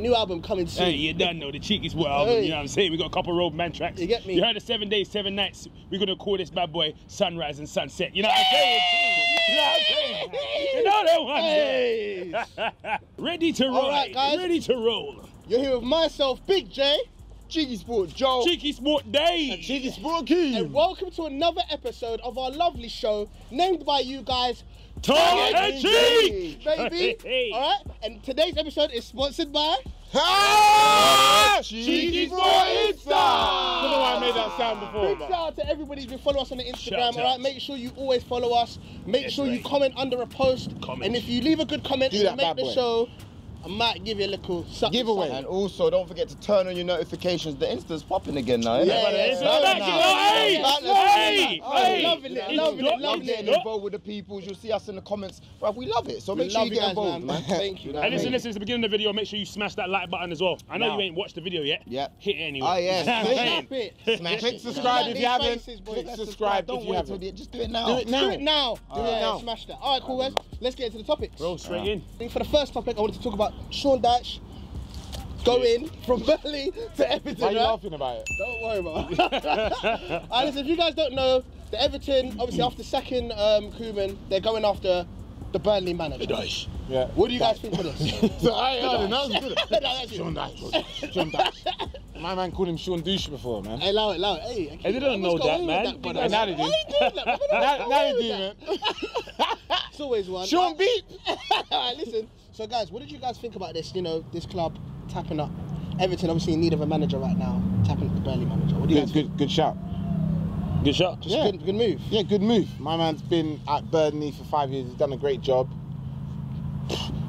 new album coming soon. Hey, you done know the CheekySport album, you know what I'm saying? We got a couple of road man tracks. You get me? You heard the 7 days, 7 nights. We're gonna call this bad boy Sunrise and Sunset. You know what I'm saying? You know what I'm saying? You know that one. Hey. Ready to roll. All right, guys. Ready to roll. You're here with myself, Big J, CheekySport Joel, CheekySport Dave, and CheekySport Akeem. and welcome to another episode of our lovely show, named by you guys, Tongue and Cheek, baby. Hey. All right, and today's episode is sponsored by CheekySport Insta. I don't know why I made that sound before. Big shout out to everybody who's been following us on the Instagram. Shout All right, out. make sure you always follow us. Make Yes, sure you mate. comment under a post. Comment. And if you leave a good comment Do and you that make bad the boy. show, I might give you a little something. Giveaway. something. And also, don't forget to turn on your notifications. The Insta's popping again now, isn't Yeah, it? yeah, It's yeah. back, you know, hey, hey, hey. Loving it, It's loving it, got- loving Love it. getting involved with the people. You'll see us in the comments. Right, we love it. So make sure love you you get guys, involved, man. Thank you. And listen, it's the beginning of the video. Make sure you smash that like button as well. I know Now. you ain't watched the video yet. Yeah. Hit it anyway. Oh, yes. Snap it. Smash Click it. subscribe if These you haven't. faces, boy. Click Let's subscribe Don't if you wait till haven't. the just do it now. Do it now. Do it now. Do it now. Smash that. All right, cool, guys. Let's get into the topics. Roll straight in. For the first topic, I wanted to talk about Sean Dyche going from Burnley to Everton. Why are you right? laughing about it? Don't worry about it. Listen, if you guys don't know, the Everton, obviously after second Koeman, they're going after the Burnley manager. Dyche. Yeah. What do you guys think of this? So I heard it. That was good. No, that's it. Sean Dyche. Sean Dyche. My man called him Sean Douche before, man. Hey, allow it, allow it. Hey, They don't know that, man. brother? Now they do. Why are you doing that? brother? Now you do, man. It's always one. Sean Beat. Alright, listen. So, guys, what did you guys think about this? You know, this club tapping up Everton, obviously in need of a manager right now, tapping up the Burnley manager. What do you guys think? Good shout. Good shot. Just Yeah. good move. Yeah, good move. My man's been at Burnley for 5 years. He's done a great job.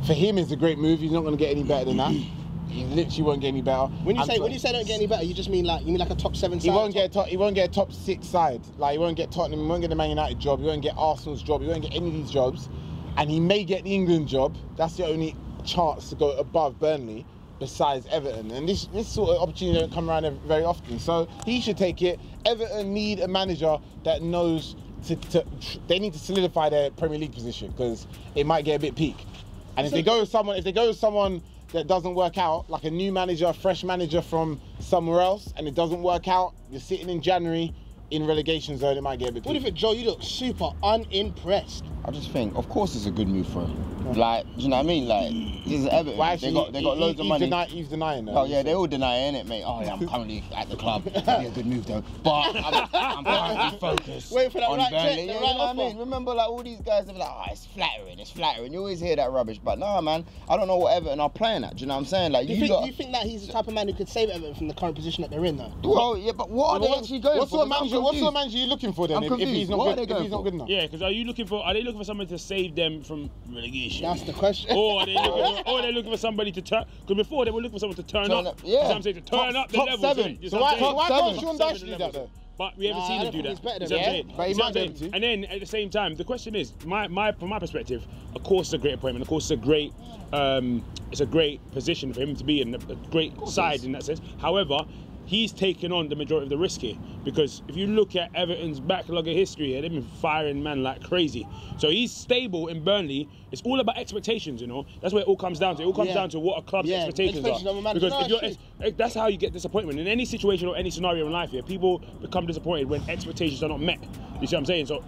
For him, it's a great move. He's not going to get any better than that. He literally won't get any better. When you say don't get any better, you just mean like a top 7 side. He won't get a top 6 side. Like he won't get Tottenham. He won't get the Man United job. He won't get Arsenal's job. He won't get any of these jobs. And he may get the England job. That's the only chance to go above Burnley, besides Everton. And this sort of opportunity don't come around very often. So he should take it. Everton need a manager that knows they need to solidify their Premier League position because it might get a bit peak. And if they go with someone that doesn't work out, like a new manager, a fresh manager from somewhere else, and it doesn't work out, you're sitting in January in relegation zone, it might get a bit peak. What if it, Joe? You look super unimpressed. I just think, of course, it's a good move for him. Like, do you know what I mean? Like, this is Everton. Well, actually, they got loads of money. He's denying that. Oh yeah, they all denying it, mate. Oh yeah, I'm currently at the club. It'd be a good move though, but I'm currently focused Wait for that on right check, Burnley. the Yeah, right you know what I offer. mean? Remember, like all these guys, they be like, oh, it's flattering. You always hear that rubbish, but nah, man, I don't know what Everton are playing at. Do you know what I'm saying? Like, Do you think that he's the type of man who could save Everton from the current position that they're in, though? Well, yeah, but what are they actually going what for? sort of Because I'm manager? What sort of confused. manager are you looking for then? I'm If confused. he's not What are good, they if going he's not for? good enough. Yeah, because are they looking for someone to save them from relegation? That's the question. Or are they looking for somebody to turn? Because before they were looking for someone to turn up. Yeah. You know what I'm saying? To turn up the Top levels. 7. innit? You So know what I'm saying? why Top can't 7. Sean Seven Dyche do that levels. though? But we haven't Nah, seen I him don't do think that. he's better You than see what I'm that. saying? But he You see what might I'm be saying? able to. And then at the same time, the question is, from my perspective, of course, it's a great appointment. Of course, it's a great position for him to be in, a great side in that sense. However, he's taken on the majority of the risk here because if you look at Everton's backlog of history, they've been firing man like crazy. So he's stable in Burnley. It's all about expectations, you know. That's what it all comes down to. It all comes down to what a club's expectations are. Of a manager. Because if you're, that's how you get disappointment in any situation or any scenario in life. Here, people become disappointed when expectations are not met. You see what I'm saying? So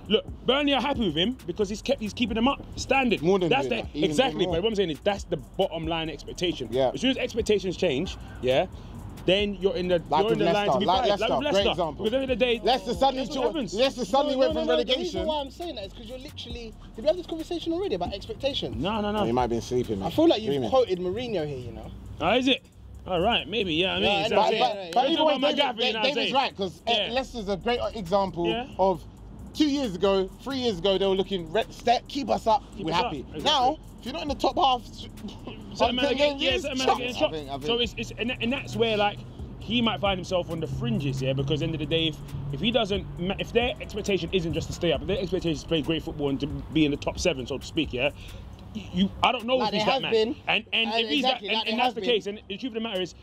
look, Burnley are happy with him because he's keeping them up standard. More than that's doing the, that. exactly. More. But what I'm saying is that's the bottom line expectation. Yeah. As soon as expectations change, yeah, then you're in the Like with line to be Leicester, fired. Like with great Leicester. example. Because at the end of the day, Leicester suddenly that's what happens. went from The reason relegation. why I'm saying that is because you're literally. Did we have this conversation already about expectations? No. He might have been sleeping. I feel like you've Dreaming. quoted Mourinho here, you know. Oh, is it? All right, maybe. Yeah, I mean, Yeah, you know what I'm but- saying? but But You're either way, talking about Gavi, you know what I'm David's saying? right because Yeah. Leicester's a great example Yeah. of 2 years ago, 3 years ago, they were looking keep us up, Keep we're us up, happy. exactly. Now, if you're not in the top half, Certain man are getting, games, certain man are getting I think- shocked. So it's and that's where like he might find himself on the fringes, yeah. Because at the end of the day, if their expectation isn't just to stay up, if their expectation is to play great football and to be in the top 7, so to speak, yeah. I don't know Like if he's they that have man. been. And if he's Exactly, that, like they and that's have the been. case. And the truth of the matter is,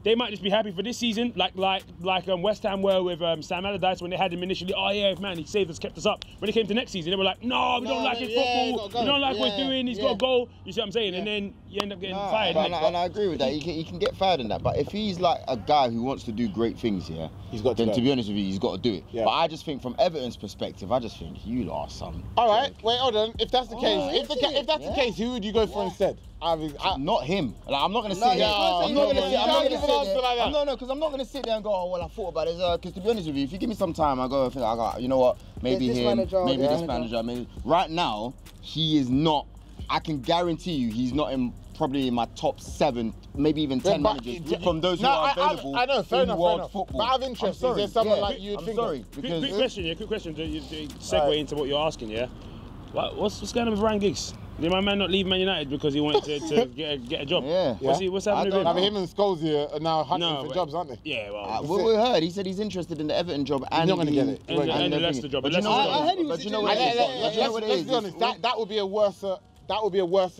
they might just be happy for this season, like West Ham were with Sam Allardyce when they had him initially. Oh yeah, man, he saved us, kept us up. When it came to next season, they were like, no, we don't like his football. We don't like what he's doing. He's got to go. You see what I'm saying? And then you end up getting fired. And I agree with that. He can get fired in that. But if he's like a guy who wants to do great things, yeah, then to be honest with you, he's got to do it. Yeah. But I just think from Everton's perspective, I just think you lot are some. All right, wait, hold on. If that's the case, if that's the case, who would you go for instead? Not him. Like, I'm not gonna sit there. I'm not gonna sit there and go, oh well, I thought about it. Because to be honest with you, if you give me some time, I go, you know what? Maybe him, maybe this manager. Maybe right now, he is not. I can guarantee you, he's not probably in my top 7, maybe even 10 managers from those who are available I know, fair enough, world football. But out of interest, is there someone like you think? I'm sorry. Quick question. To segue into what you're asking, yeah. What's going on with Ryan Giggs? Did my man not leave Man United because he wanted to get a job? Yeah. What's happening with him? Him and Scholes here are now hunting for jobs, aren't they? Yeah, well. We heard. He said he's interested in the Everton job and he's not going to get it. And the Leicester job. But I heard he was. Let's be honest. That would be a worse.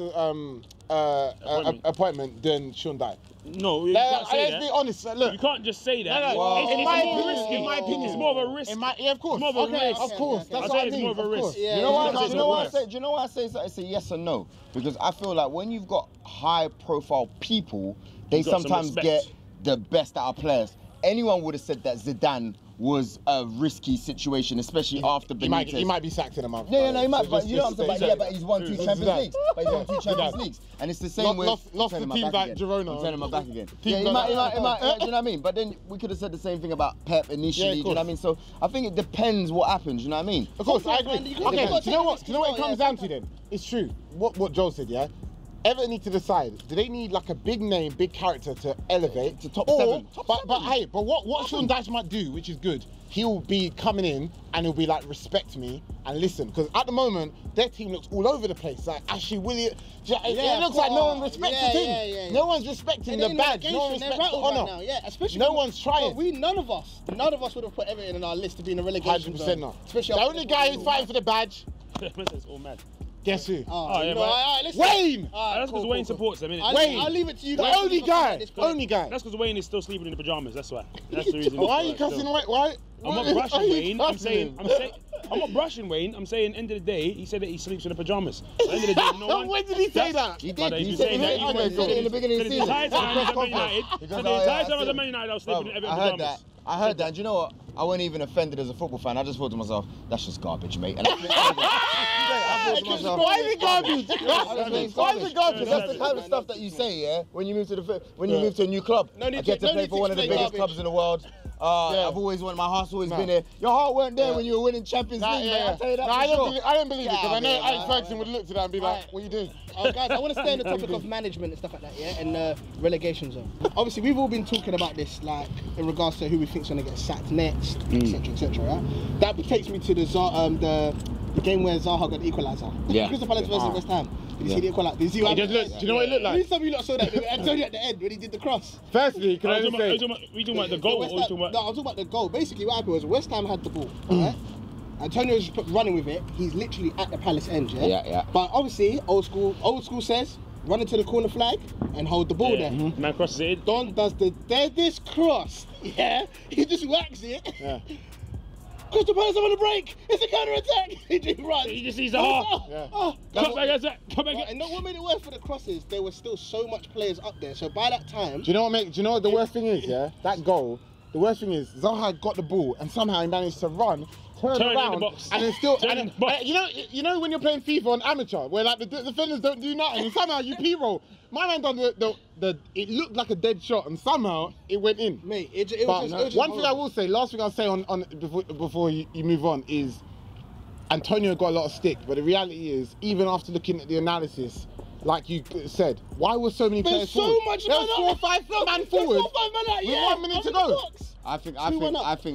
Appointment than Sean Dyche. No, you can't say that. Let's be honest. Look, you can't just say that. In my opinion, it's more of a risk. Yeah, of course. It's more of a risk. Of course. That's what I mean. It's more of a risk. You know why I say it's a yes or no? Because I feel like when you've got high-profile people, they sometimes get the best out of players. Anyone would have said that Zidane was a risky situation, especially after Benitez. He might be sacked in a month. Yeah, he might. But you know what I'm saying? But he's won 2 Champions Leagues. And it's the same with lost the team like Girona. I'm turning my back again. Yeah, he might. Do you know what I mean? But then we could have said the same thing about Pep initially. Do you know what I mean? So I think it depends what happens. You know what I mean? Of course, I agree. Okay, do you know what it comes down to then? It's true. What Joel said, yeah. Everton need to decide, do they need like a big name, big character to elevate to top 7? But what Sean Dyche might do, which is good, he'll be coming in and he'll be like, respect me and listen. Because at the moment, their team looks all over the place. Like Ashley Williams, it looks like no one respects the team. No one's respecting the badge. No one respects the honour. Especially no one's trying. None of us would have put Everton in our list to be in a relegation 100% not. Especially the only guy who's fighting for the badge. It's all mad. Guess who? Wayne! That's because Wayne supports them, innit? I'll leave it to you guys. The only guy. That's because Wayne is still sleeping in the pajamas, that's why. That's the reason. Why are you cussing Wayne? Why? I'm not brushing Wayne. I'm not brushing Wayne. I'm saying, end of the day, he said that he sleeps in the pajamas. At the end of the day, no one. When did he say that? He did. He said it in the beginning of the season. The entire time I was at Man United, I was sleeping in Everton pajamas. I heard that. Do you know what? I wasn't even offended as a football fan. I just thought to myself, that's just garbage, mate. And why is it garbage? Why is it garbage? That's the kind of stuff that you say, yeah, when you move to a new club. I get to play for one of the biggest clubs in the world. I've always wanted, my heart's always been there. Your heart weren't there when you were winning Champions League, mate. I'll tell you that for sure. I don't believe it, because I know Alex Ferguson would look to that and be like, what are you doing? Guys, I want to stay on the topic of management and stuff like that, yeah, and relegation zone. Obviously, we've all been talking about this, like, in regards to who we think's going to get sacked next, etc., right? That takes me to the game where Zaha got the equaliser. Yeah. Crystal Palace versus West Ham. Did you see the equaliser? Did you see what do you know what it looked like? Some of you lot saw that. Antonio at the end when he did the cross. Firstly, can I just say? Are you talking about the goal or are you talking about... No, I'm talking about the goal. Basically, what happened was West Ham had the ball, right? Antonio was just running with it. He's literally at the Palace end, yeah? But obviously, old school says, run into the corner flag and hold the ball there. Man crosses it in. Don does the deadest cross, yeah? He just whacks it. Yeah. Crystal Palace on the break. It's a counter-attack. He just runs. He just sees the half. Come back. And what made it worse for the crosses, there were still so much players up there. So by that time... Do you know what the worst thing is, yeah? That goal, the worst thing is, Zaha got the ball and somehow he managed to run, turn around, in the box. and then still... you know when you're playing FIFA on amateur, where like the defenders don't do nothing, and somehow you P-roll. My man done it looked like a dead shot, and somehow it went in. Mate, it was just one thing I will say, last thing I'll say on before you move on is, Antonio got a lot of stick, but the reality is, even after looking at the analysis, like you said, why were so many players forward? There was 4 or 5 man forward with 1 minute to go. I think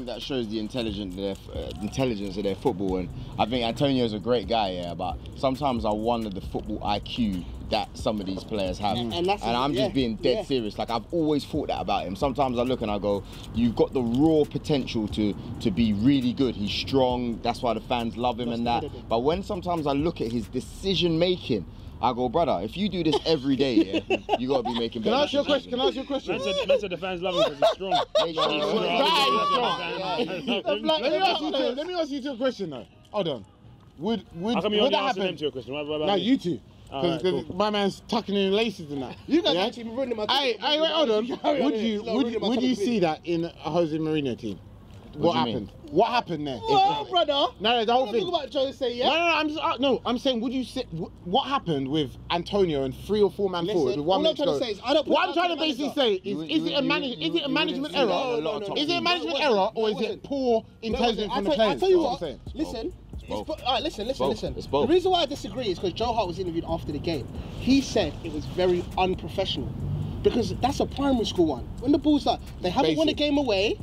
that shows the intelligence of their football, and I think Antonio's a great guy, yeah. But sometimes I wonder the football IQ that some of these players have, and I'm just being dead serious. Like, I've always thought that about him. Sometimes I look and I go, you've got the raw potential to be really good. He's strong. That's why the fans love him and that. But when sometimes I look at his decision making, I go, brother, if you do this every day, yeah, you gotta be making better. Can I ask you a question? Can I ask you a question? Man said the fans love him because he's strong. Let me ask you two a question though. Hold on. Would How come you only that answer them happen? to a question? No, you two. Because cool. my man's tucking in laces and that. You guys actually been ruining my team. Hey, wait, hold on. Would you see that in a Jose Mourinho team? What happened? What happened there? What, brother? No, the whole thing. Talk about Jose, yeah? No, I'm saying, would you say what happened with Antonio and 3 or 4 man forward with 1 minute to go? What I'm trying to basically say is it a management error? Is it a management error or is it poor intelligence from the players? I'll tell you what. Listen. Listen. The reason why I disagree is because Joe Hart was interviewed after the game. He said it was very unprofessional. Because that's a primary school one. When the ball's like, they haven't won a game away.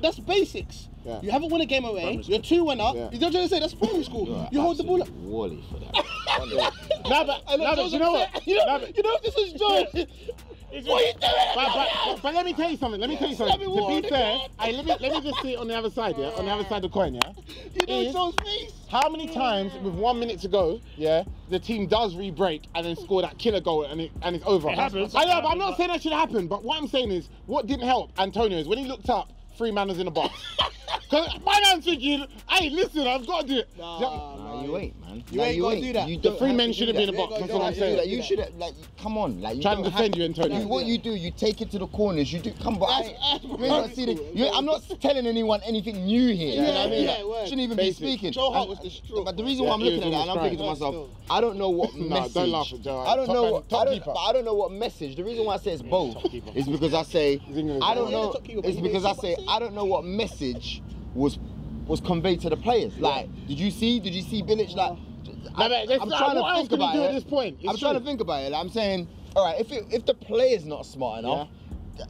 That's basics. Yeah. You haven't won a game away. You're 2-1 up. Yeah. You know what I'm saying? That's primary school. You hold the ball up. Wally for that. You know what? You know this is Joe. What are you doing? But let me tell you something. To be fair, let me just see it on the other side, yeah? On the other side of the coin, yeah? You know Joe's face. How many times with 1 minute to go, yeah, the team does re-break and then score that killer goal and it's over? It happens. I know, but I'm not saying that should happen. But what I'm saying is, what didn't help Antonio is when he looked up, 3 man was in the box. Cause my man's thinking, hey, listen, I've got to do it. Nah, you ain't, man. You ain't got to do that. The 3 men shouldn't be in the box. That's what I'm saying. You should have, like, come on, like, you trying to defend you, Antonio. What you do, you take it to the corners. You do. Come on. I'm not telling anyone anything new here. You know what I mean? Shouldn't even be speaking. Joe Hart was destroyed. But the reason why I'm looking at that, and I'm thinking to myself, I don't know what message. Don't laugh at Joe. I don't know what message. The reason why I say it's both is because I say I don't know. It's because I say I don't know what message was conveyed to the players. Like, did you see Bilic? Like, I'm trying to think about it. At this point, I'm trying to think about it. I'm saying, all right, if the player's not smart enough,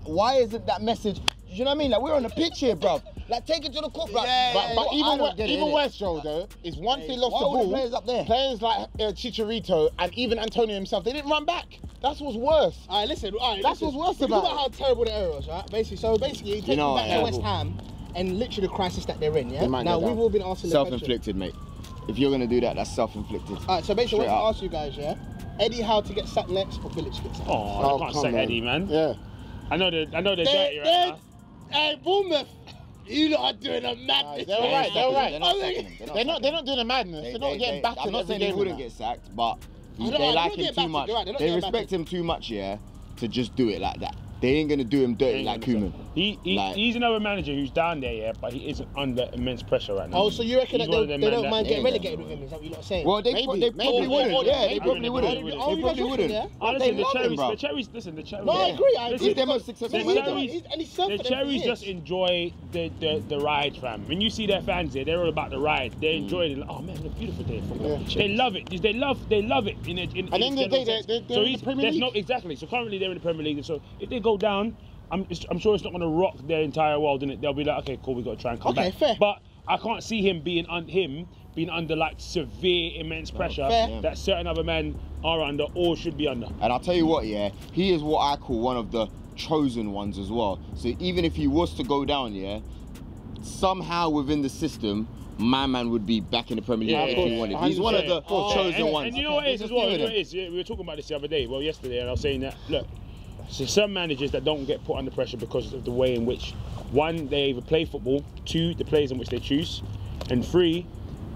why isn't that message? You know what I mean? Like, we're on the pitch here, bro. Like, take it to the court. But even worse, Joe, though, is once they lost the ball, players up there? Players like Chicharito and even Antonio himself, they didn't run back. That's what's worse. All right, listen. That's what's worse about it. How terrible the error was, right? Basically, you take them back to West Ham and literally the crisis that they're in, yeah? Now, we've all been asking the question. Self-inflicted, mate. If you're going to do that, that's self-inflicted. All right, so basically, I want to ask you guys, yeah? Eddie Howe to get sacked next or Bilic to get sacked? Oh, I can't sack Eddie, man. Yeah. I know they're dirty right now. Hey, Bournemouth, you lot are doing a madness. They're all right. They're not doing a madness. They're not getting battered. I'm not saying they wouldn't get sacked, but they like him too much. They respect him too much, yeah, to just do it like that. They ain't gonna do him dirty like Koeman. He's another manager who's down there, yeah, but he isn't under immense pressure right now. Oh, so you reckon that they don't mind getting relegated with him? Is that what you're not saying? Well, they probably wouldn't. Yeah, they probably wouldn't. They probably wouldn't. The Cherries. No, I agree. He's their most successful manager. The Cherries just enjoy the ride, fam. When you see their fans here, they're all about the ride. They enjoy it. Oh man, what a beautiful day for football. They love it. They love it. At the end of the day, they're in the Premier League. Exactly. So currently they're in the Premier League. So if they go down, I'm sure it's not going to rock their entire world, innit? They'll be like, okay, cool, we got to try and come back. Fair. But I can't see him being under like severe, immense pressure that certain other men are under or should be under. And I'll tell you what, yeah, he is what I call one of the chosen ones as well. So even if he was to go down, yeah, somehow within the system, my man would be back in the Premier League if he wanted. He's one of the chosen ones. And you know what it is as well? You know what it is? We were talking about this the other day, yesterday, and I was saying that, look, so some managers that don't get put under pressure because of the way in which, 1, they either play football, 2, the players in which they choose, and 3,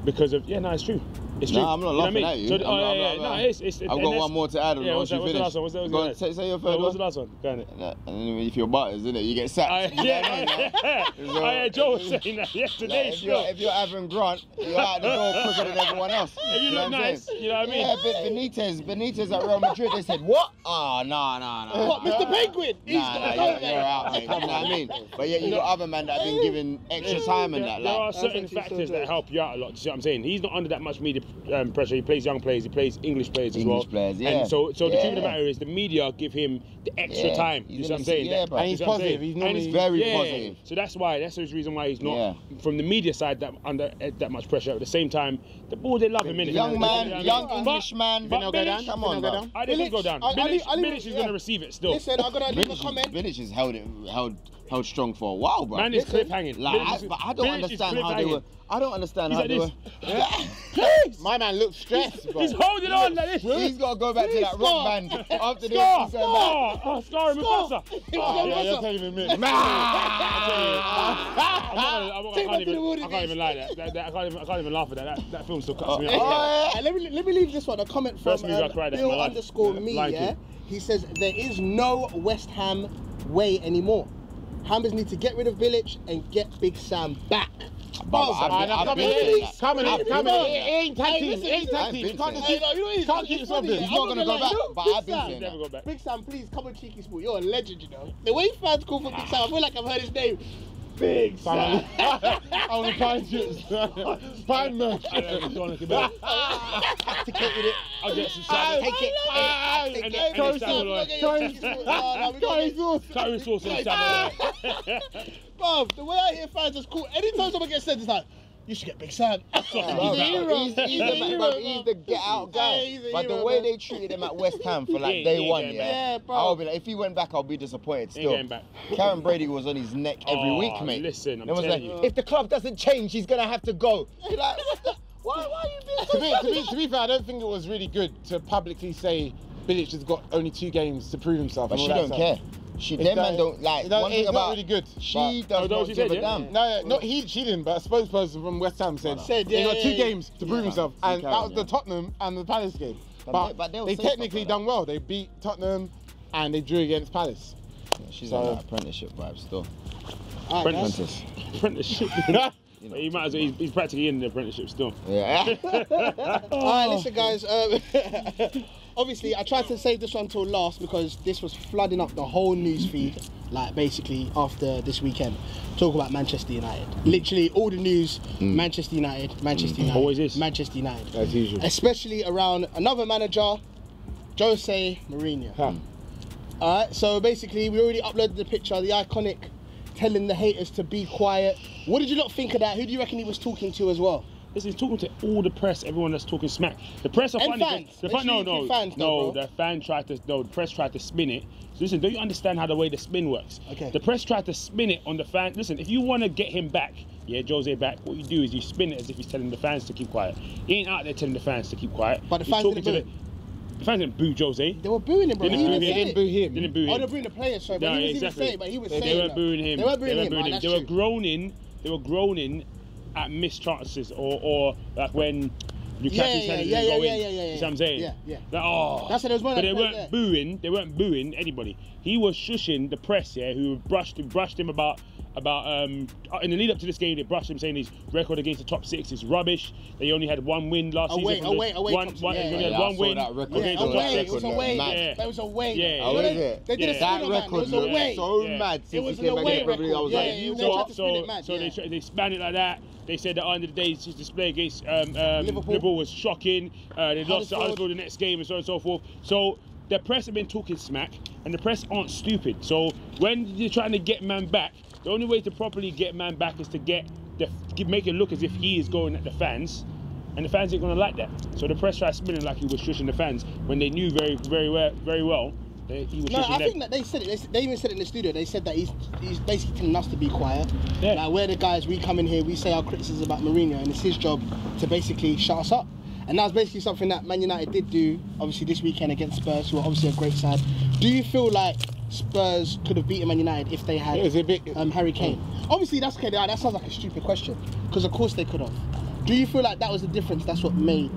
because of, it's true. It's true. No, I'm not laughing at you. So, I've got one more to add on once you finish. What's the last one? Say your third one. What's the last one? Go on. And if you're butters, isn't it? You get sacked. Joe was saying that yesterday. If you're Avon Grant, you're out the door quicker than everyone else. If you look nice, you know what I mean? Yeah, Benitez at Real Madrid, they said, what? Oh, no. What, Mr. Penguin? You're out, mate. You know what I mean? But yeah, you got other men that have been given extra time and that. There are certain factors that help you out a lot. You see what I'm saying? He's not under that much media pressure. He plays young players, he plays English players as well. English players, yeah. And so the truth of the matter is the media give him the extra time. You see what I'm saying? Yeah, and he's positive. He's very positive. So that's the reason why he's not from the media side under that much pressure. At the same time, the ball, they love him. Young English man. Come on, bro. I didn't go down. Bilic is going to receive it still. Listen, I'm going to leave a comment. Bilic has held strong for a while, bro. Man is cliff hanging. But I don't understand how they were. I don't understand how they were. Please! My man looks stressed, bro. He's holding on like this. He's got to go back to that rock band after this. Scar and Mufasa. Yeah, you're telling me, man. I can't even lie that. I can't even laugh at that. That film still cuts me up. Let me leave this one. A comment from Bill_me. Yeah, he says there is no West Ham way anymore. Hammers need to get rid of Bilic and get Big Sam back. Come in. It ain't tactic. You can't keep something. He's not gonna go back. But I've been saying Never go back. Big Sam, please come on CheekySport. You're a legend, you know. The way fans call for Big Sam, I feel like I've heard his name. Big Sam. On the pine chips. Pine merch. I know he's gone to bed. I'll get some salad. Take it. Curry sauce and salad. Bruv, the way I hear fans just call, anytime someone gets said, it's like, you should get Big Sam. He's the get out guy. But the way they treated him at West Ham for like day one, yeah, bro. I'll be like, if he went back, I'll be disappointed still. Getting back. Karen Brady was on his neck every week, mate. Listen, I'm was telling like, you. if the club doesn't change, he's gonna have to go. You're like, what the? Why are you being so to be fair, I don't think it was really good to publicly say Bilic has got only 2 games to prove himself. But she don't care. Them man don't like. One thing it's about not really good. She does not give a damn. No, she didn't. But a spokesperson from West Ham said he got 2 games to prove himself, and that was the Tottenham and the Palace game. But they technically done well. They beat Tottenham and they drew against Palace. Yeah, she's on that apprenticeship vibe still. Apprenticeship. He might as well, he's practically in the apprenticeship still. Yeah. Alright, listen guys, obviously I tried to save this one till last because this was flooding up the whole news feed, like basically after this weekend. Talk about Manchester United. Literally all the news, Manchester United, Always is. Manchester United. As usual. Especially around another manager, Jose Mourinho. Alright, so basically we already uploaded the picture, the iconic telling the haters to be quiet. What did you lot think of that? Who do you reckon he was talking to as well? Listen, he's talking to all the press, everyone that's talking smack. The press are funny. Fans. The press tried to spin it. So listen, don't you understand how the way the spin works? Okay. The press tried to spin it on the fan. Listen, if you want to get him back, Jose back, what you do is you spin it as if he's telling the fans to keep quiet. He ain't out there telling the fans to keep quiet. But the fans didn't boo him. The fans didn't boo Jose. They were booing him, bro. They didn't boo him. Oh, they're booing the players, sorry. But he was even saying, but he was saying they weren't booing him. They weren't booing him. They were groaning. They were groaning at missed chances or like when Lukaku's headed didn't go in. You see what I'm saying? Yeah. Like, That's what it was. But they weren't booing. They weren't booing anybody. He was shushing the press, who brushed him about in the lead up to this game. They brushed him, saying his record against the top 6 is rubbish. They only had 1 win last season. They only had 1 win. It was away. That was away. They did a that record looked so mad. It was an away record. I was like, so they span it like that. They said that on the day's display against Liverpool was shocking. They lost to Huddersfield the next game and so on and so forth. So the press have been talking smack, and the press aren't stupid. So when you're trying to get man back, the only way to properly get man back is to make it look as if he is going at the fans, and the fans ain't gonna like that. So the press tried spinning like he was shushing the fans when they knew very well he was shushing them. I think that they said it. They even said it in the studio. They said that he's basically telling us to be quiet. Yeah. Like we're the guys. We come in here. We say our criticism about Mourinho, and it's his job to basically shut us up. And that's basically something that Man United did do, obviously this weekend against Spurs, who are obviously a great side. Do you feel like Spurs could have beaten Man United if they had Harry Kane? Obviously, that's okay. That sounds like a stupid question, because of course they could have. Do you feel like that was the difference? That's what made.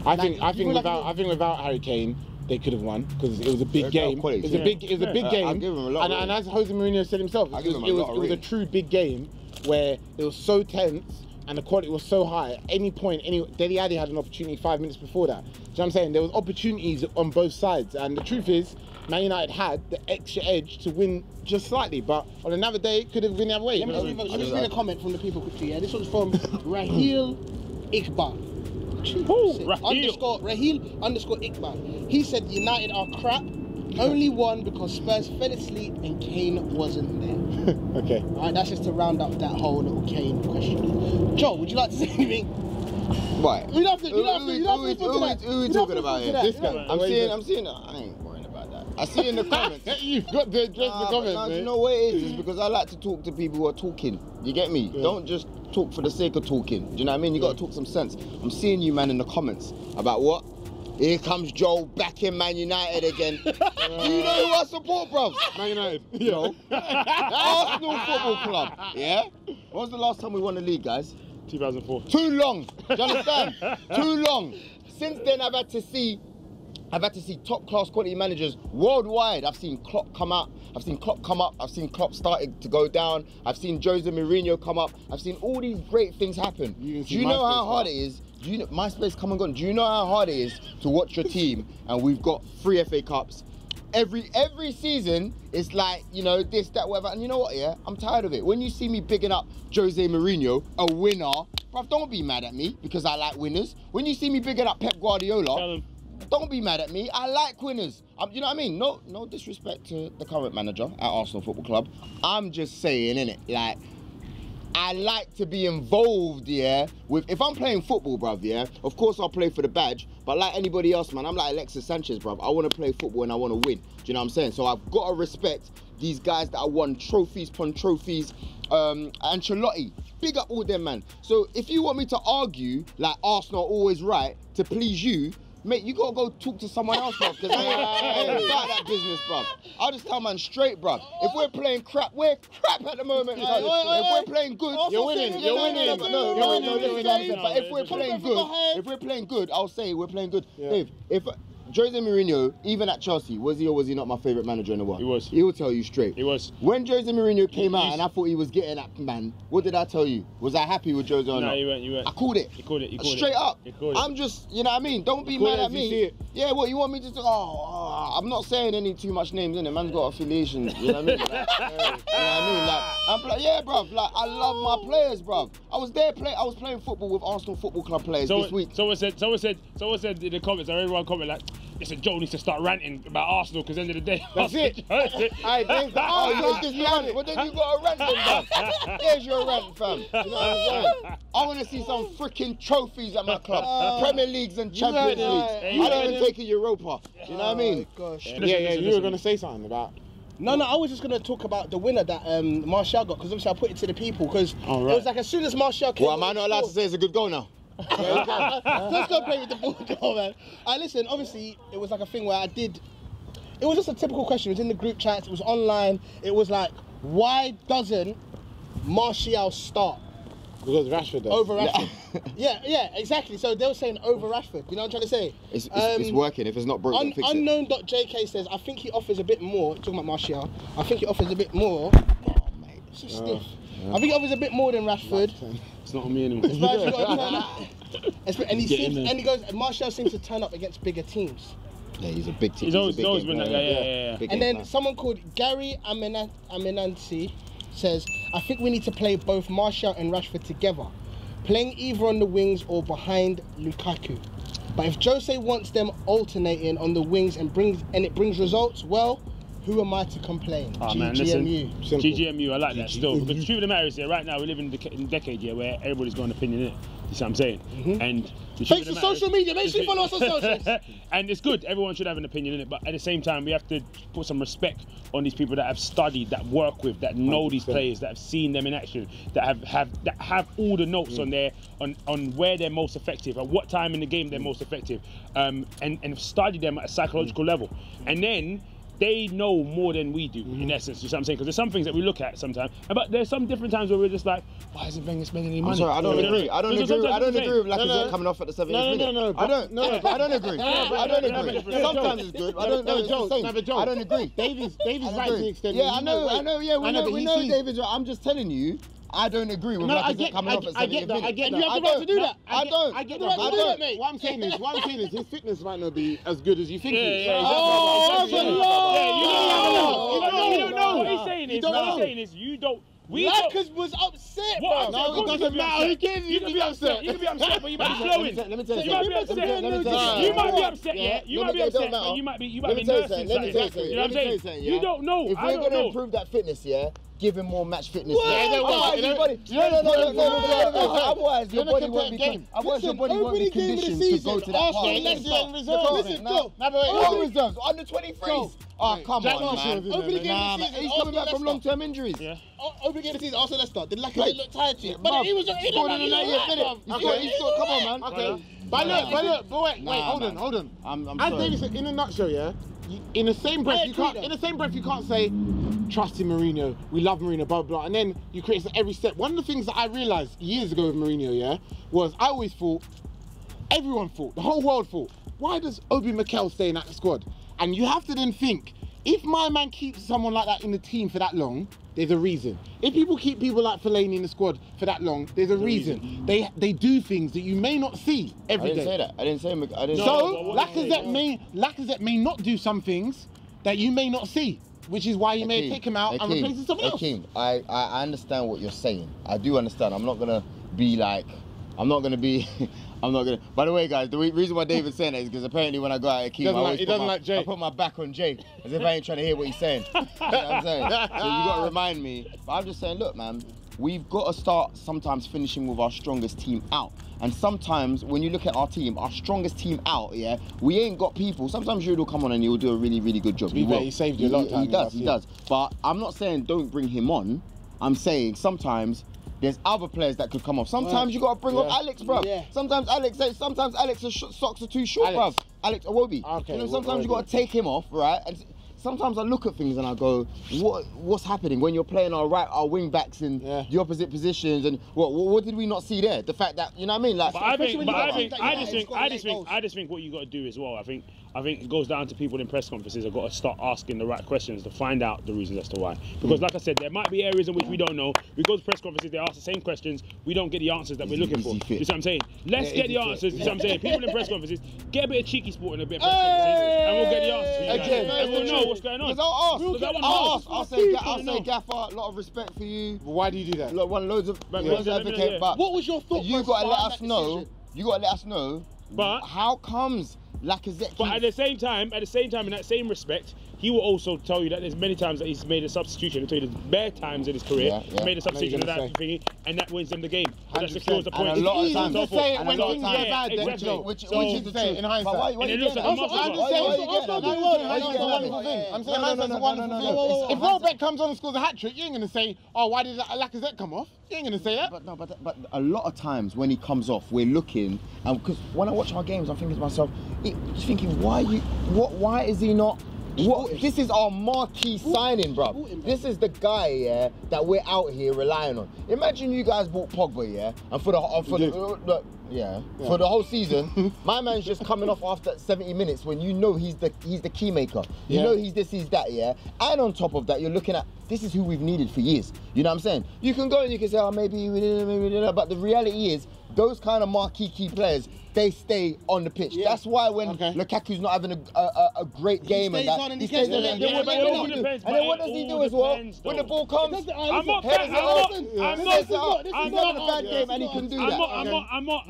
I think without Harry Kane, they could have won because it was a big game. It was a big game. I'll give him a lot. And as Jose Mourinho said himself, it was a true big game where it was so tense and the quality was so high. At any point, Dele Alli had an opportunity 5 minutes before that. Do you know what I'm saying? There was opportunities on both sides, and the truth is, Man United had the extra edge to win just slightly, but on another day, it could have been the other way. Let me just read a comment from the people quickly. Yeah, this one's from Raheel Iqbal. Raheel_Iqbal. He said United are crap. Only won because Spurs fell asleep and Kane wasn't there. Okay. Alright, that's just to round up that whole little Kane question. Joe, would you like to say anything? What? You don't have to. Who are we talking about here? This guy. I'm seeing. I ain't worrying about that. I see in the comments. You've got to address the comments, no, mate. you know what it is? It's because I like to talk to people who are talking. You get me? Yeah. Don't just talk for the sake of talking. Do you know what I mean? You got to talk some sense. I'm seeing you, man, in the comments about what? Here comes Joel back in Man United again. Do you know who I support, bruv? Man United. Yo. Arsenal Football Club. Yeah? When was the last time we won the league, guys? 2004. Too long. Do you understand? Too long. Since then, I've had to see top class quality managers worldwide. I've seen Klopp come out. I've seen Klopp come up. I've seen Klopp starting to go down. I've seen Jose Mourinho come up. I've seen all these great things happen. Do you know how hard it is? Do you know MySpace come and gone? Do you know how hard it is to watch your team? And we've got 3 FA Cups. Every season, it's like, you know, this, that, whatever. And you know what, yeah? I'm tired of it. When you see me bigging up Jose Mourinho, a winner, bruv, don't be mad at me because I like winners. When you see me bigging up Pep Guardiola, don't be mad at me. I like winners. You know what I mean? No disrespect to the current manager at Arsenal Football Club. I'm just saying, innit? Like, I like to be involved, yeah, with, if I'm playing football, bruv, yeah, of course I'll play for the badge, but like anybody else, man, I'm like Alexis Sanchez, bruv. I want to play football and I want to win. Do you know what I'm saying? So I've got to respect these guys that have won trophies upon trophies. Ancelotti, big up all them, man. So if you want me to argue like Arsenal are always right to please you, mate, you gotta go talk to someone else, bruv, because I ain't about that business, bruv. I'll just tell man straight, bruv. If we're playing crap, we're crap at the moment. If we're playing good, you're winning. You're winning. But if we're playing good, I'll say we're playing good. Yeah. Dave, if Jose Mourinho, even at Chelsea, was he or was he not my favourite manager in the world? He was. He will tell you straight. He was. When Jose Mourinho came out and I thought he was getting that man, what did I tell you? Was I happy with Jose or not? No, you weren't. I called it. You called it. Straight up. You called it. I'm just, you know what I mean? Don't be mad at me. Yeah, what, you want me to do? I'm not saying any too much names, innit? Man's got affiliations, you know what I mean? Like, you know what I mean? Like, yeah, bruv, like, I love my players, bruv. I was playing football with Arsenal Football Club players this week. Someone said in the comments, I read one comment like, listen, Joe needs to start ranting about Arsenal because at the end of the day, that's it. Well, then you got a rant, then, bruv. Here's your rant, fam. You know what I'm saying? I want to see some freaking trophies at my club. Premier Leagues and Champions Leagues. I don't even take a Europa. You know what I mean? Gosh. Yeah, you were going to say something about... No, I was just going to talk about the winner that Martial got, because obviously I put it to the people, because it was like as soon as Martial came... Well, am I not allowed to say it's a good goal now? Let's go play with the ball goal, man. Listen, obviously, it was like a thing where it was just a typical question. It was in the group chats, it was online. It was like, why doesn't Martial start? Because Rashford does. Over Rashford. Yeah, exactly. So they were saying over Rashford. You know what I'm trying to say? It's working. If it's not broken, fix it. Unknown.jk says, I think he offers a bit more. Talking about Martial. I think he offers a bit more. Oh, mate. It's so stiff. I think he offers a bit more than Rashford. It's not on me anymore. And he goes, Martial seems to turn up against bigger teams. Yeah, he's a big team. He's always been that. Yeah. And then someone called Gary Aminansi says, I think we need to play both Martial and Rashford together, playing either on the wings or behind Lukaku. But if Jose wants them alternating on the wings and it brings results, well, who am I to complain? GGMU. GGMU, I like that still. Because the truth of the matter is, right now we live in a decade where everybody's got an opinion in it. You see what I'm saying? And thanks to social media, make sure you follow us on socials. And it's good, everyone should have an opinion in it, but at the same time, we have to put some respect on these people that have studied, that work with, that know these players, that have seen them in action, that have all the notes on where they're most effective, at what time in the game they're most effective, and have studied them at a psychological level. And then they know more than we do, in essence, you know what I'm saying? Because there's some things that we look at sometimes, but there's some different times where we're just like, why isn't Wenger spending any money? I'm sorry, I don't agree. I don't agree with Lacazette coming off at the 70th minute. I don't agree. Sometimes it's good. I don't agree. David's right to extend. Yeah, I know. Yeah, we know David's right. I'm just telling you, I don't agree with Lacazette coming off at 70th minute. I get that. You have the right to do that. I don't. I get the right to do that, mate. What I'm saying is, his fitness might not be as good as you think it is. You don't know. What he's saying is, you don't. Lacazette was upset, bro. No, it doesn't matter. You can be upset. You can be upset, but you might be flowing. Let me tell you You might be upset. You might be upset, yeah. You might be upset, and you might be nursing something. You know what I'm saying? You don't know. If we're going to improve that fitness, yeah, give him more match fitness. Otherwise, your body won't be conditioned to go to that part. Listen, Joe. What reserves? Under 23s. Oh, come on, man. He's coming back from long-term injuries. Over the season, Arsenal Leicester, did Lacazette look tired to you? But he was Come on, man. Okay. But wait, hold on. As David said, in a nutshell, yeah. In the same breath, you can't say, trust in Mourinho. We love Mourinho, blah blah, and then you criticise every step. One of the things that I realised years ago with Mourinho, yeah, was I always thought, everyone thought, the whole world thought, why does Obi Mikel stay in that squad? And you have to then think, if my man keeps someone like that in the team for that long, there's a reason. If people keep people like Fellaini in the squad for that long, there's a reason. They do things that you may not see every day. I didn't say that. So Lacazette may not do some things that you may not see, which is why you may take him out and replace someone else. Akeem, I understand what you're saying. I do understand. I'm not gonna be like, By the way, guys, the reason why David's saying that is because apparently when I go out at Akeem, I put my back on Jay, as if I ain't trying to hear what he's saying. You know what I'm saying? So you got to remind me. But I'm just saying, look, man, we've got to start sometimes finishing with our strongest team out. And sometimes when you look at our team, our strongest team out, yeah, we ain't got people. Sometimes Jude will come on and he'll do a really, really good job. He saved you a lot of time. He does. But I'm not saying don't bring him on. I'm saying sometimes there's other players that could come off. Sometimes you got to bring off Alex, bruv. Yeah. Sometimes Alex's socks are too short, bruv. Alex Iwobi. Okay, you know, sometimes you got to take him off, right? And sometimes I look at things and I go, what's happening when you're playing our wing backs in the opposite positions, and what did we not see there? The fact that, you know what I mean? Like, I just think what you got to do as well. I think it goes down to people in press conferences have got to start asking the right questions to find out the reasons as to why. Because like I said, there might be areas in which we don't know. We go to press conferences, they ask the same questions, we don't get the answers that we're looking for. You see what I'm saying? Let's get the answers. You see what I'm saying? People in press conferences, get a bit of cheeky sport and a bit of press conferences, and we'll get the answers for you guys. And we'll know what's going on. I'll say Gaffer, a lot of respect for you. Why do you do that? Loads of advocate, but what was your thought? You got to let us know. You got to let us know. But how comes Lacazette? But at the same time, in that same respect, he will also tell you that there's many times that he's made a substitution. He'll tell you there's bare times in his career he's made a substitution of that thingy, and that wins them the game. That secures the point. And a lot of times, say it when things are bad, which is to say in hindsight. Why you get that? I'm saying that's a wonderful thing. If Welbeck comes on and scores a hat-trick, you ain't going to say, oh, why did Lacazette come off? You ain't going to say that. But a lot of times when he comes off, we're looking, and because when I watch our games, I'm thinking to myself, why is he not? This is our marquee signing, bro. This is the guy, that we're out here relying on. Imagine you guys bought Pogba, and for the whole season, my man's just coming off after 70 minutes when you know he's the key maker. You know he's this, he's that, And on top of that, you're looking at, this is who we've needed for years. You know what I'm saying? You can go and you can say, oh, maybe we didn't, but the reality is, those kind of marquee key players, they stay on the pitch. That's why when Lukaku's not having a great game and that, he stays on. And then what does he do as well? When the ball comes, I'm not having a bad game and he can do that. I'm not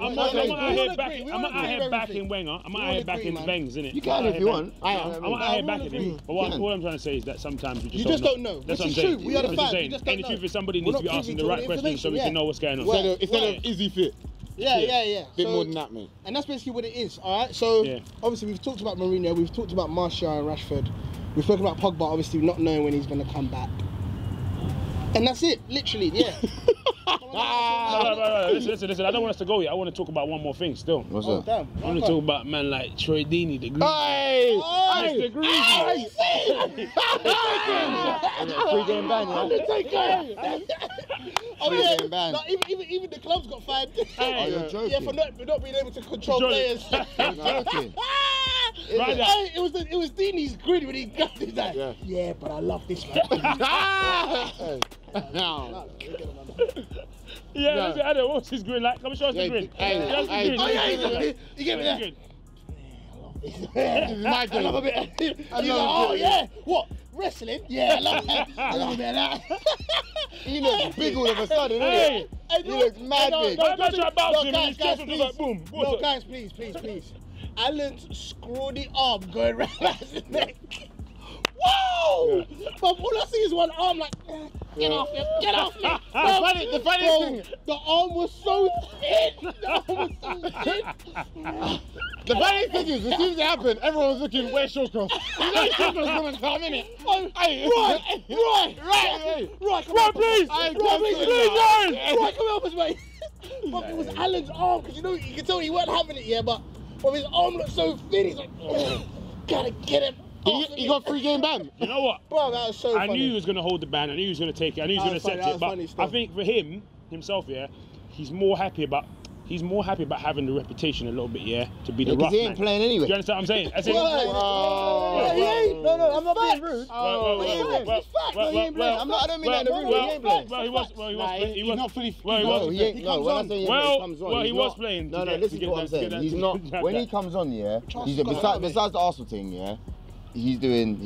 out here backing Wenger. I'm out here backing Wengs, innit? You can if you want. I'm out here backing him. But what I'm trying to say is that sometimes you just don't know. That's what I'm saying. We are the fans. And the truth is somebody needs to be asking the right questions so we can know what's going on. Instead of is he fit? Yeah. Bit more than that, mate. And that's basically what it is, all right? So, obviously, we've talked about Mourinho, we've talked about Martial and Rashford. We've spoken about Pogba, obviously, not knowing when he's going to come back. And that's it, literally, Listen, I don't want us to go yet. I want to talk about one more thing still. What's that? Damn. I want to talk about man like Troy Deeney, the Greasy. Mr. Greasy. Pre-game ban, No, even the club's got fined. Oh, you're joking. Yeah, for not being able to control players. You're joking. It was Deeney's grin when he got his like, yeah, but I love this man. I don't know what's his grin like. Come and show us the grin. You get me that? This is my I love a bit. He's like, oh yeah, what? Wrestling? Yeah, I love that. I love a bit of that. He looks big all of a sudden, doesn't he? He looks mad big. No, guys, please. Alan's scrawny arm going around his neck. whoa! But all I see is one arm like, get off me, get off me. The funny thing, the arm was so thin. The arm was so thin. the funny thing is, as soon as it happened, everyone was looking, where's Shawcross? You know Shawcross coming to come in it. Right, please! Right, come help us, mate. But it was Alan's arm, because you know, you can tell he weren't having it yet, but his arm looked so thin, he's like, gotta get him. He got 3-game ban. You know what? Bro, that was so funny. I knew he was going to hold the ban. I knew he was going to take it. I knew he was going to accept it. But I think for himself, yeah, he's more happy about having the reputation a little bit, yeah, to be the rough man. He ain't playing anyway. Do you understand what I'm saying? As in, No, I'm not being rude. I don't mean that in a rude way. He ain't playing. He was playing. No, listen to what I'm saying. He's not. When he comes on, yeah, besides the Arsenal thing, yeah, he's doing.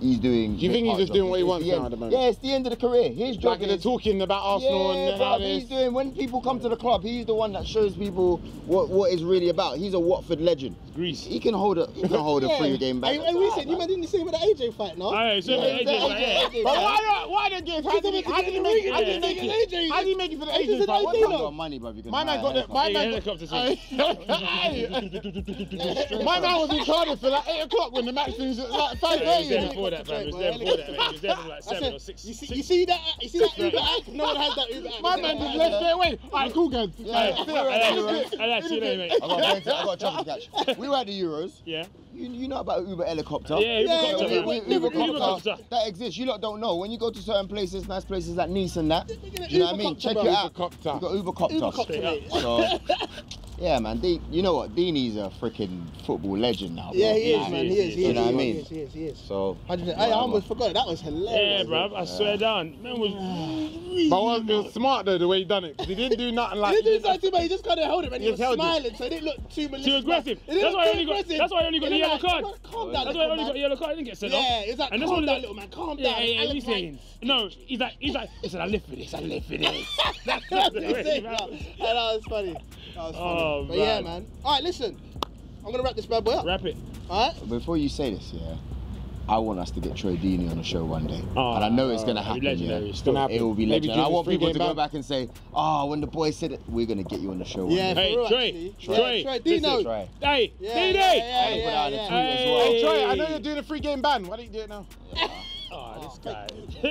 Do you think he's just doing what he wants now at the moment? Yeah, it's the end of the career. His job they're talking about Arsenal and how he's doing. When people come to the club, he's the one that shows people what it's really about. He's a Watford legend. Greece. He can hold a 3-game back. Hey, we said you man didn't see with the AJ fight, no? But why they give? How did he make it? How did he make it for the AJ fight? What's got money, bro? My man got the. My man was in Cardiff for like 8 o'clock when the match finished at like 5:30. He was there for like 7 or 6. You see that Uber act? No one has that Uber act. My man just left straight away. Alright, cool guys. I see that, mate. I got a trouble to catch. We were at the Euros. Yeah. You know about Uber helicopter? Yeah, Uber helicopter. That exists. You lot don't know. When you go to certain places, nice places like Nice and that, do you know what I mean? Check it out. You got Uber copter. So, yeah, man. You know what? Dini's a freaking football legend now. Bro. Yeah, he is, man. He is. You know what I mean? He is. So. I almost forgot. That was hilarious. Yeah, bro. I swear down. Man was. But it was smart though the way he done it, because he didn't do nothing like. He didn't do nothing, but he just kind of held it and he was smiling, so it didn't look too malicious. Too aggressive. That's why I only got the yellow card. Calm down. That's why I only got the yellow card. I didn't get sent off. Yeah, it's like, calm down, little man. Calm down. Yeah, he's saying. No, he's like, listen, I live for this. That's what he's saying. That was funny. Oh, but yeah, man. All right, listen. I'm gonna wrap this bad boy up. Wrap it. All right. Before you say this, yeah, I want us to get Troy Deeney on the show one day, and I know it's gonna happen. It's gonna happen. It will be legendary. I want people to go back and say, when the boy said it, we're gonna get you on the show. Yeah, hey, Troy, Dino. Hey, Dino. Hey, Troy, I know you're doing a 3-game ban. Why don't you do it now? Oh, this guy.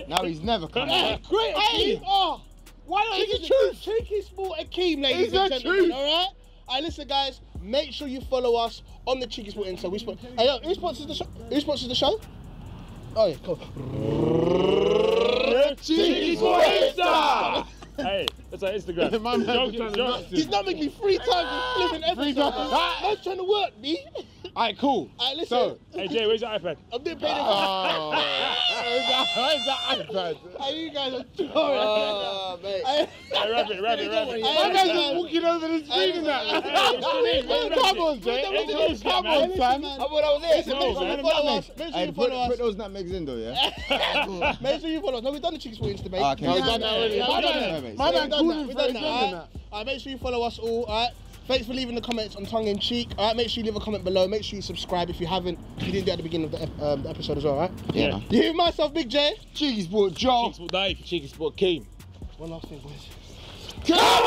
Now he's never coming back. Great. Hey. Oh, why not? It's the truth. CheekySport Akeem, ladies and gentlemen. All right. All right, listen, guys. Make sure you follow us on the CheekySport Insta. Hey, yo, who sponsors the show? Oh yeah, cool. CheekySport Insta. Hey, that's our Instagram. He's not making me 3 times flipping episode. I'm trying to work, me. Alright, cool. Alright, listen. So, hey Jay, where's your iPad? I'm doing paying where's that iPad? Hey, you guys are throwing mate. Wrap it. My man's just walking over the screen and that. Come on, Jay. Come on, son. I thought I was there. Make sure you follow us. Put those nutmegs in though, yeah? Make sure you follow us. No, we've done the CheekySport Insta, mate. Okay. No, we've done that already. My man called We've done that. Alright, make sure you follow us all, alright? Thanks for leaving the comments on Tongue in Cheek. Alright, make sure you leave a comment below. Make sure you subscribe if you haven't. You didn't do it at the beginning of the episode as well, alright? Yeah. You, myself, Big J. CheekySport Joel. CheekySport Dave. CheekySport Akeem. One last thing, boys. Come on!